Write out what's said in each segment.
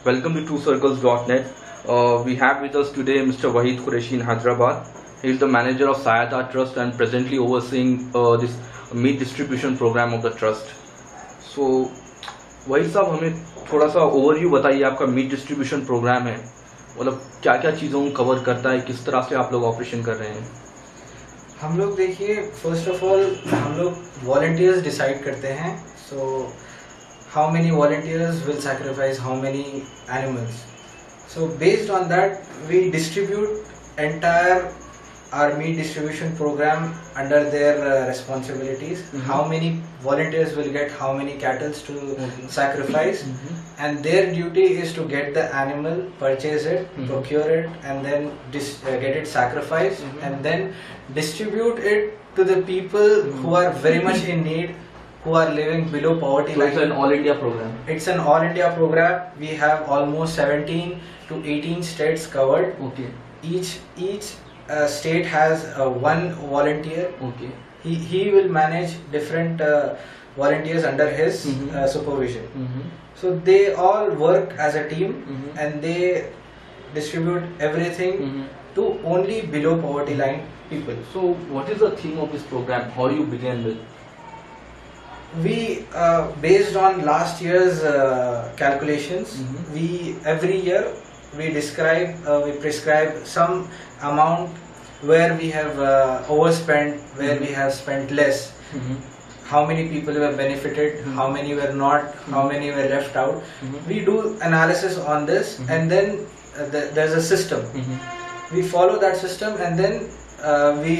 Welcome to TrueCircles.net. We have with us today Mr. Wahid Qureshi in Hyderabad. He is the manager of Sayata Trust and presently overseeing this meat distribution program of the trust. So, वही साहब हमें थोड़ा सा overview बताइए आपका meet distribution programme है, मतलब क्या क्या चीज़ों को कवर करता है, किस तरह से आप लोग ऑपरेशन कर रहे हैं। हम लोग देखिए, फर्स्ट ऑफ ऑल हम लोग वॉलंटियर्स डिसाइड करते हैं. So how many volunteers will sacrifice how many animals. So based on that we distribute entire our meat distribution program under their responsibilities. How many volunteers will get how many cattle to sacrifice, and their duty is to get the animal, purchase it, procure it, and then get it sacrificed, and then distribute it to the people who are very much in need, who are living below poverty line. It's an all India program. It's an all India program. We have almost 17 to 18 states covered. Okay. Each state has one volunteer. Okay. He will manage different volunteers under his supervision. So they all work as a team, and they distribute everything to only below poverty line people. So what is the theme of this program? How you began with? We based on last year's calculations, we every year we prescribe some amount where we have overspent, where we have spent less. How many people were benefited, how many were not, how many were left out. We do analysis on this, and then there's a system. We follow that system, and then we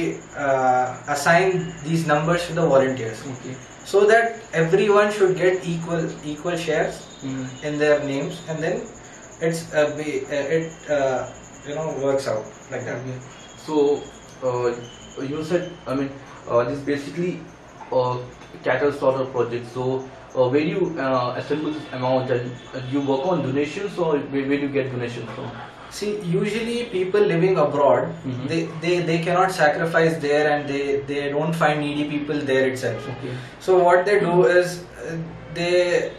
assign these numbers to the volunteers. So that everyone should get equal shares in their names, and then it works out like that. So you said, I mean, this basically cattle slaughter project. So where do you assemble this amount, and you work on donations, or where do you get donations from? See, usually people living abroad, they cannot sacrifice there, and they don't find needy people there itself. Okay. So what they do is they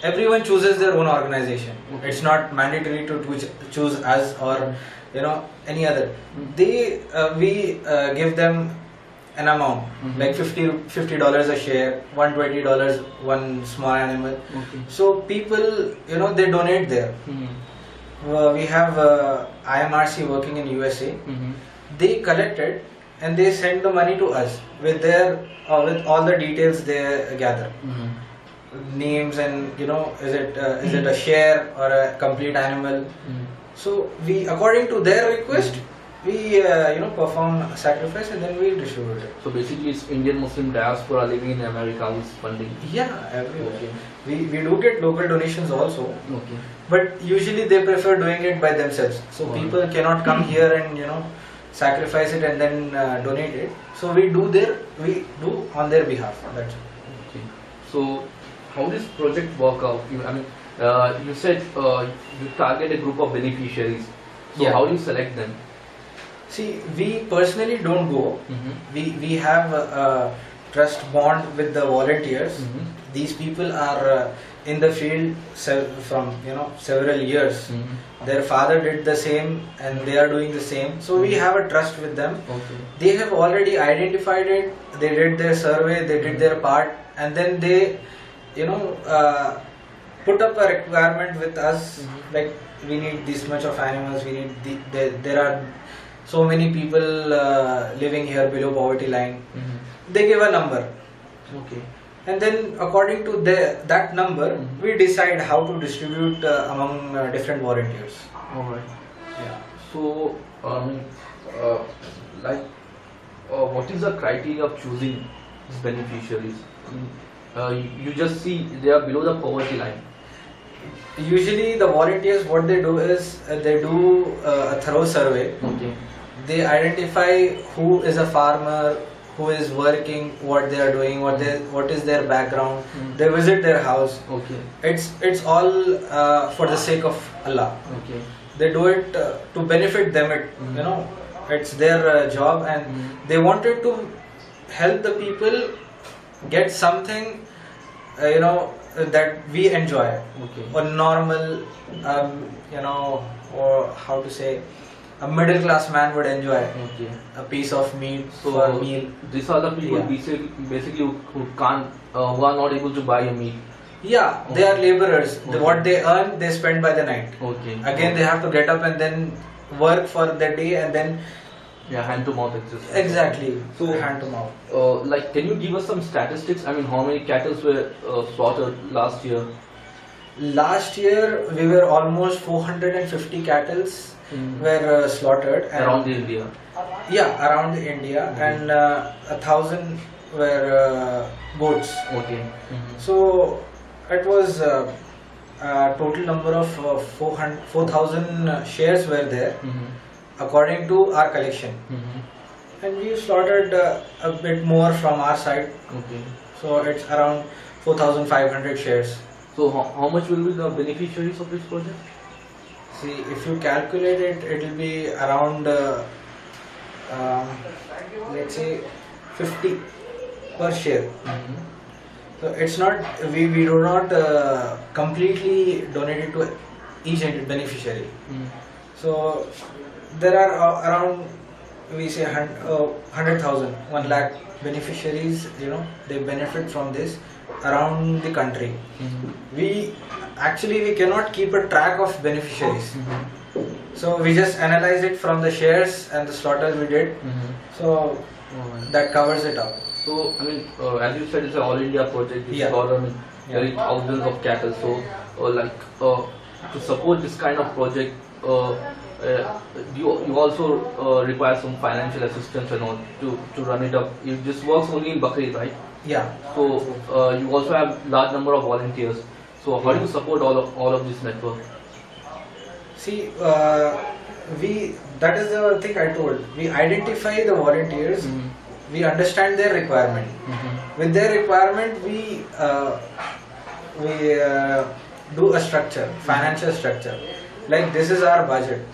everyone chooses their own organization. Okay. It's not mandatory to choose us or any other. We give them an amount like $50 a share, $120 one small animal. Okay. So people they donate there. We have IMRC working in USA. They collect it and they send the money to us with with all the details they gather. Names, and is it a share or a complete animal. So we, according to their request, we perform sacrifice, and then we distribute it. So basically it's Indian Muslim diaspora living in America who's funding. Yeah, everywhere. Okay. We do get local donations also. Okay. But usually they prefer doing it by themselves. So people cannot come here and sacrifice it and then donate it. So we do on their behalf. That's it. Okay. So how does project work out? You said you target a group of beneficiaries. So Yeah. how do you select them? See, we personally don't go. We have a trust bond with the volunteers. These people are in the field from several years. Their father did the same, and they are doing the same. So we have a trust with them. Okay. They have already identified it. They did their survey. They did their part, and then they put up a requirement with us, like we need this much of animals, we need there are so many people living here below poverty line. They give a number. Okay. And then according to that number, we decide how to distribute among different volunteers. Alright. Yeah. So what is the criteria of choosing these beneficiaries? You just see they are below the poverty line. Usually the volunteers, what they do is they do a thorough survey. Okay. They identify who is a farmer, who is working, what they are doing, what is their background. They visit their house. Okay. It's all for the sake of Allah. Okay. They do it to benefit them. It's their job, and they wanted to help the people get something that we enjoy. Okay. A normal, you know, or how to say, a middle class man would enjoy Okay. a piece of meat So for a meal. these are the people Yeah. basically who can't, who are not able to buy a meat. Yeah, they are laborers. Okay. What they earn, they spend by the night. Okay. Again, they have to get up and then work for the day, and then Yeah, hand to mouth exists. exactly So- hand to mouth. Like, can you give us some statistics? I mean, how many cattle were slaughtered last year? Last year, we were almost 450 cattle were slaughtered and Around India. yeah, around India, and 1,000 were goats. Okay. So it was a total number of 4,000 shares were there according to our collection, and we slaughtered a bit more from our side, Okay. so it's around 4,500 shares. So how much will be the beneficiaries of this project? See, if you calculate it, it will be around let's say 50 per share. So it's not, we do not completely donate it to each beneficiary. So there are around, we say 100,000, 1 lakh beneficiaries, you know, they benefit from this around the country. We cannot keep a track of beneficiaries. So we just analyze it from the shares and the slaughters we did. So that covers it up. So, I mean, as you said, it's an all India project. This Yeah. is all, I mean, very thousands of cattle. So, to support this kind of project, you also require some financial assistance and all to run it up. This works only in Bakri, right? Yeah. So, you also have large number of volunteers. So, how do you support all of this network? See, that is the thing I told. We identify the volunteers. We understand their requirement. With their requirement, we do a structure, financial structure. Like, this is our budget,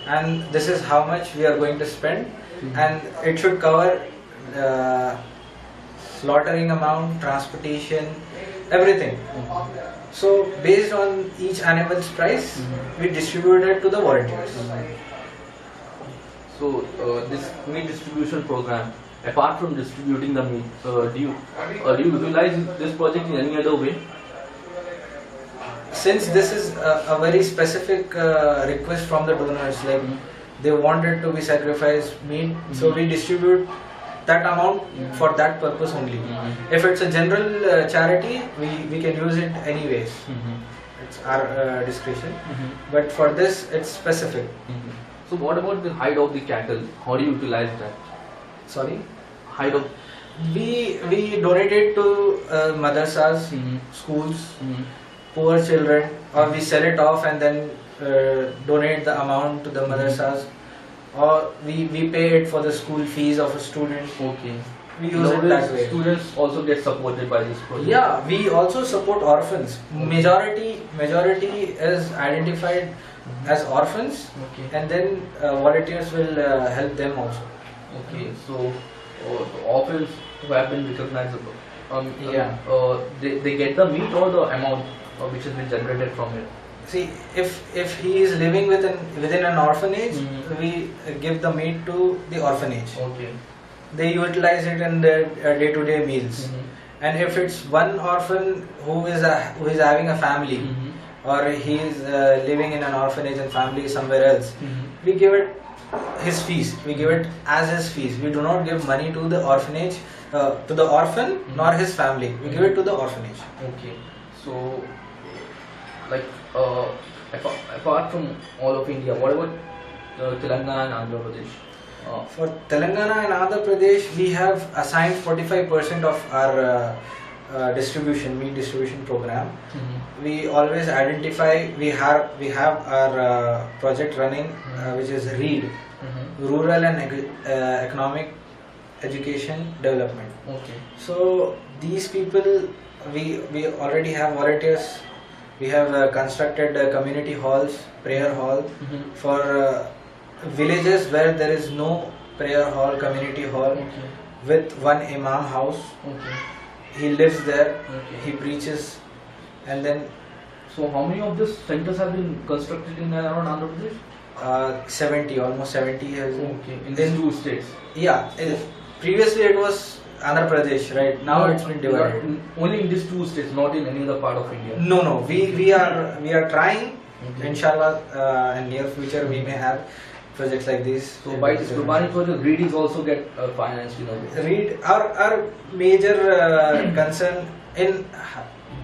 and this is how much we are going to spend, and it should cover slaughtering amount, transportation, everything. So based on each animal's price, we distribute it to the volunteers. So, this meat distribution program, apart from distributing the meat, do you utilize this project in any other way? Since this is a very specific request from the donors, like they wanted to be sacrificed meat, so we distribute that amount for that purpose only. If it's a general charity, we can use it anyways. It's our discretion. But for this, it's specific. So, what about the hide of the cattle? How do you utilize that? Sorry. Hide of. We donate it to madrasas, schools, poor children, or we sell it off and then donate the amount to the madrasas, or we pay it for the school fees of a student. Okay. We use it that way. Students also get supported by this project. Yeah, we also support orphans. Majority is identified as orphans, Okay. and then volunteers will help them also. Okay. So, orphans who have been recognized, they get the meat or the amount which has been generated from it. See, if he is living within an orphanage, we give the meat to the orphanage. Okay. They utilize it in their day-to-day meals. And if it's one orphan who is having a family, or he is living in an orphanage and family somewhere else, we give it his fees. We give it as his fees. We do not give money to the orphanage, to the orphan, nor his family. We give it to the orphanage. Okay. So, like, apart from all of India, what about Telangana and Andhra Pradesh? For Telangana and Andhra Pradesh, we have assigned 45% of our meat distribution program. We always identify, we have our project running, which is READ, Rural and Economic Education Development. Okay. So these people, we already have volunteers. We have constructed community halls, prayer hall for villages where there is no prayer hall, community hall, with one imam house. He lives there, he preaches and then So how many of these centers have been constructed in and around Andhra Pradesh? 70, almost 70 has been. Okay, in these two states. Yeah, previously it was Andhra Pradesh, right? Now it's been divided. Only in these two states, not in any other part of India. No, we are trying. Okay. Inshallah, in near future we may have projects like this. So by this Gurbani project, Reed is also get financed, you know. Read our major concern in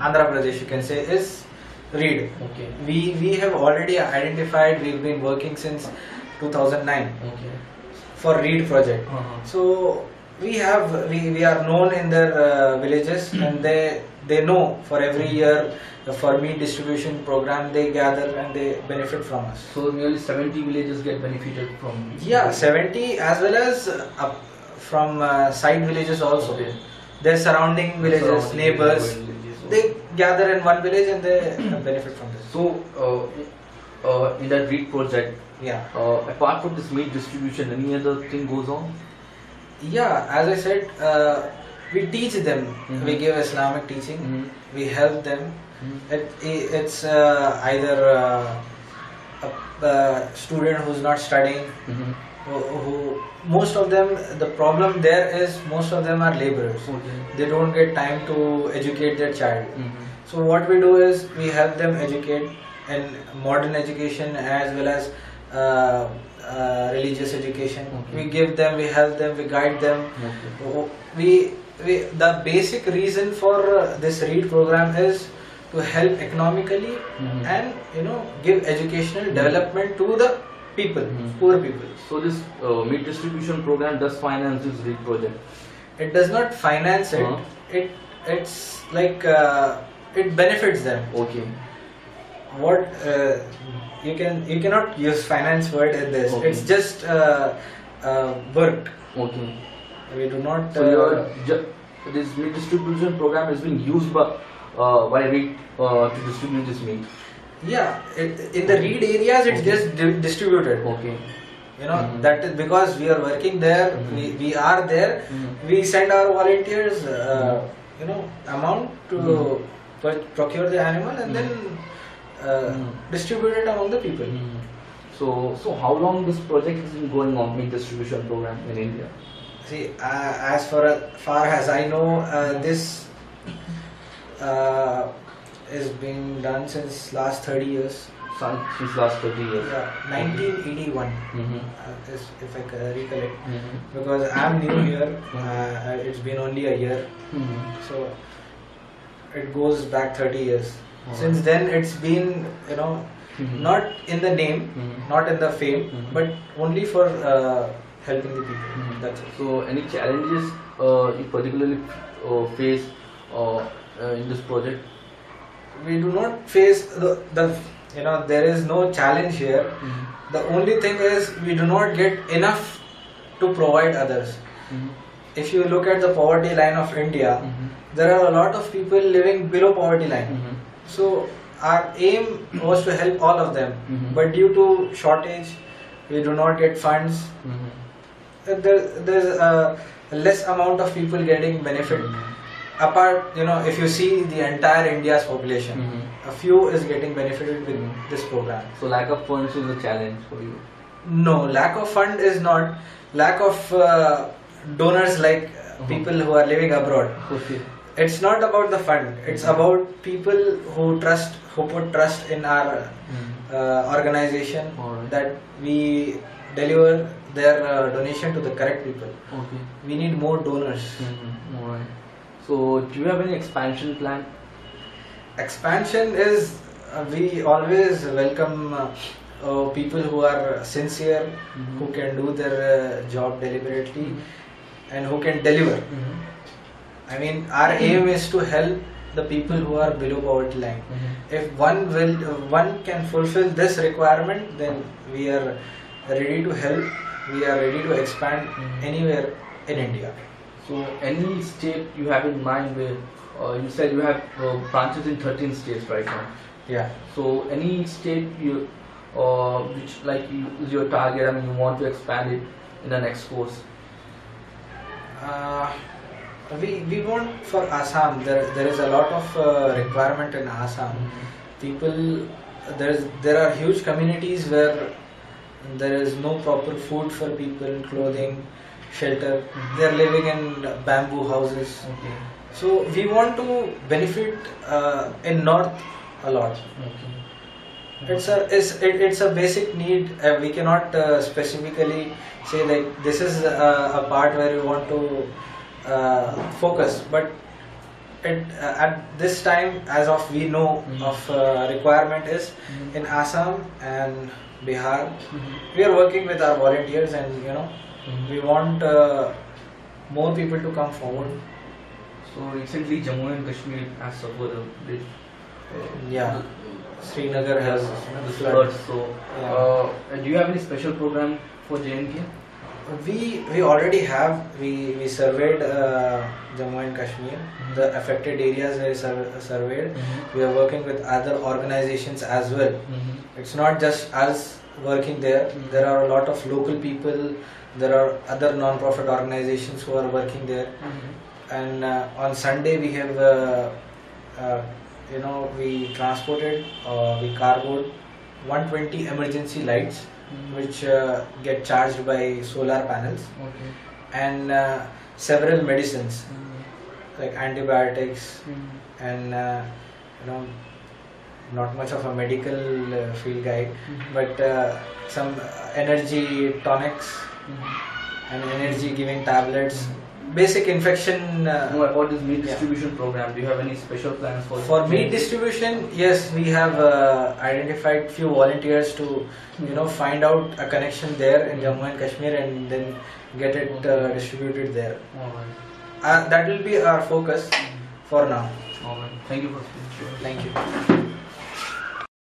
Andhra Pradesh, you can say, is Reed. Okay. We have already identified. We've been working since 2009 Okay. for Reed project. Uh-huh. So we are known in their villages, and they know for every year for meat distribution program they gather and they benefit from us. So nearly 70 villages get benefited from. Yeah, 70 as well as from side villages also. Okay. Their surrounding villages, Surrounding neighbors, villages, they gather in one village and they benefit from this. So in that Reed project, Yeah. apart from this meat distribution, any other thing goes on? Yeah, as I said, we teach them. Mhm. We give Islamic teaching. Mhm. We help them. It's either a student who's not studying, Mm-hmm. who most of them, the problem there is most of them are laborers. Okay. They don't get time to educate their child. Mm-hmm. So what we do is we help them educate in modern education as well as religious education. Okay. We give them, we help them, we guide them. Okay. The basic reason for this Read program is to help economically Mhm. and give educational development to the people, Mhm. poor people. So this meat distribution program does finance this Reed project. It does not finance it. Uh-huh. It's like it benefits them. Okay. What you cannot use finance word in this. Okay. It's just work. Okay. We do not. So this meat distribution program is being used by Reed to distribute this meat. Yeah, in the Reed areas it's Okay. just distributed. Okay. Mhm. That is because we are working there. Mhm. We are there. Mhm. We send our volunteers amount to procure the animal and then distribute it among the people. So how long this project has been going on, meat distribution program in India? See, as far as I know, this is being done since last 30 years. Since last 30 years. Yeah, 1981, Mm-hmm. if I recollect. Mm-hmm. Because I'm new here, it's been only a year, Mm-hmm. so it goes back 30 years. Alright. Since then, it's been Mhm. not in the name, Mhm. not in the fame, Mhm. but only for helping the people. Mhm. That's it. So any challenges you particularly face in this project? We do not face the there is no challenge here. Mm-hmm. The only thing is we do not get enough to provide others. Mm-hmm. If you look at the poverty line of India, Mm-hmm. there are a lot of people living below poverty line. Mm-hmm. So our aim was to help all of them, Mhm. but due to shortage, we do not get funds. Mm-hmm. There's a less amount of people getting benefit. Apart, if you see the entire India's population, Mhm. a few is getting benefited with this program. So lack of funds is a challenge for you. No, lack of fund is not. Lack of donors like people who are living abroad. Okay. It's not about the fund. It's about people who put trust in our organization, Alright. that we deliver their donation to the correct people. Okay. We need more donors. Mm-hmm. All right. So do you have any expansion plan? Expansion is we always welcome people who are sincere, Mhm. who can do their job deliberately, and who can deliver. I mean, our aim is to help the people who are below poverty line. If one can fulfill this requirement, then we are ready to help. We are ready to expand anywhere in India. So any state you have in mind where you said you have branches in 13 states right now. Yeah. So any state you which is your target? I mean, you want to expand it in the next course. We want for Assam. There is a lot of requirement in Assam. People, there are huge communities where there is no proper food for people, clothing, shelter. They are living in bamboo houses. Okay. So we want to benefit in north a lot. Okay. It's a basic need. We cannot specifically say that this is a part where we want to focus, but at this time, as of we know of requirement is in Assam and Bihar. We are working with our volunteers, and we want more people to come forward. So recently Jammu and Kashmir has suffered a bit Yeah, Srinagar has the flood. floods. So Yeah. do you have any special program for JNK? We already have. We surveyed Jammu and Kashmir. The affected areas are surveyed. We are working with other organizations as well. It's not just us working there. There are a lot of local people. There are other non-profit organizations who are working there. And on Sunday we have we transported, we cargoed 120 emergency lights which get charged by solar panels, Okay. and several medicines like antibiotics, and not much of a medical field guide, but some energy tonics and energy giving tablets, basic infection. What about this meat Yeah. distribution program? Do you have any special plans For meat distribution, yes, we have identified few volunteers to find out a connection there in Jammu and Kashmir, and then get it distributed there. Alright. That will be our focus for now. Alright. Thank you for speaking. Thank you.